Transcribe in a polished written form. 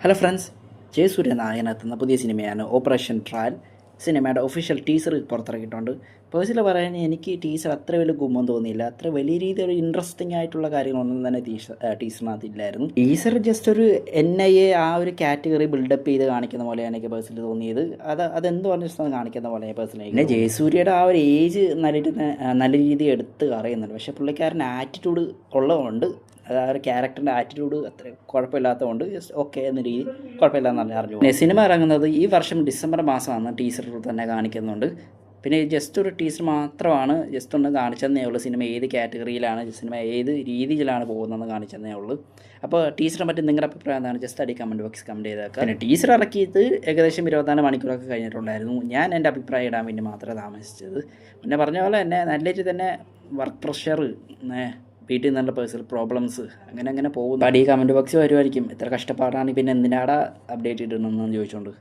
Hello friends, Jayasurya നായകനെത്തുന്ന പുതിയ സിനിമയാണ് operation trial. സിനിമയുടെ ഒഫീഷ്യൽ ടീസർ പുറത്തിറക്കിയിട്ടുണ്ട്. പേഴ്സണലി പറയാൻ എനിക്ക് ടീസർ അത്ര വലിയ ഗുമ്മം തോന്നിയില്ല. അത്ര വലിയ രീതിയിൽ ഇൻട്രസ്റ്റിംഗ് ആയിട്ടുള്ള കാര്യങ്ങളൊന്നും തന്നെ ടീസറിനകത്ത് ഇല്ലായിരുന്നു. ടീസർ ജസ്റ്റ് ഒരു NIA ആ ഒരു കാറ്റഗറി ബിൽഡപ്പ് ചെയ്ത് കാണിക്കുന്ന പോലെയാണ് എനിക്ക് പേഴ്സണലി തോന്നിയത്. അതെന്ത് പറഞ്ഞിട്ട് കാണിക്കുന്ന പോലെ പേഴ്സണലി. പിന്നെ ജയസൂര്യയുടെ ആ ഒരു ഏജ് നല്ല രീതിയിൽ എടുത്ത് അറിയുന്നുണ്ട്. പക്ഷേ പുള്ളിക്കാരൻ ആറ്റിറ്റ്യൂഡ് ഉള്ളതുകൊണ്ട് ആ ഒരു ക്യാരക്ടറിൻ്റെ ആറ്റിറ്റ്യൂഡ് അത്ര കുഴപ്പമില്ലാത്തതുകൊണ്ട് ജസ്റ്റ് ഓക്കെ എന്ന രീതി കുഴപ്പമില്ലാന്ന് അറിഞ്ഞു. പിന്നെ സിനിമ ഇറങ്ങുന്നത് ഈ വർഷം ഡിസംബർ മാസമാണ് ടീച്ചറിൽ തന്നെ കാണിക്കുന്നുണ്ട്. പിന്നെ ജസ്റ്റ് ഒരു ടീച്ചർ മാത്രമാണ് ജസ്റ്റ് ഒന്ന് കാണിച്ചതന്നേ ഉള്ളൂ. സിനിമ ഏത് കാറ്റഗറിയിലാണ്, സിനിമ ഏത് രീതിയിലാണ് പോകുന്നതെന്ന് കാണിച്ചതന്നേ ഉള്ളൂ. അപ്പോൾ ടീച്ചറിനെ പറ്റി നിങ്ങളുടെ അഭിപ്രായം എന്താണ്? ജസ്റ്റ് അടി കമൻറ്റ് ബോക്സ് കമൻറ്റ് ചെയ്തേക്കാം. പിന്നെ ടീച്ചർ ഇറക്കിയിട്ട് ഏകദേശം 24 മണിക്കൂറൊക്കെ കഴിഞ്ഞിട്ടുണ്ടായിരുന്നു. ഞാൻ എൻ്റെ അഭിപ്രായം ഇടാൻ വേണ്ടി മാത്രമേ താമസിച്ചത്. പിന്നെ പറഞ്ഞ പോലെ തന്നെ നല്ല രീതിയിൽ തന്നെ വർക്ക് പ്രഷർ, വീട്ടിൽ നിന്നുള്ള പേഴ്സണൽ പ്രോബ്ലംസ് അങ്ങനെ പോകുന്നു. അടി കമൻറ്റ് ബോക്സ് വരുമായിരിക്കും. ഇത്ര കഷ്ടപ്പാടാണ് പിന്നെ എന്തിനാടാ അപ്ഡേറ്റ് ഇടണമെന്ന് ചോദിച്ചുകൊണ്ട്.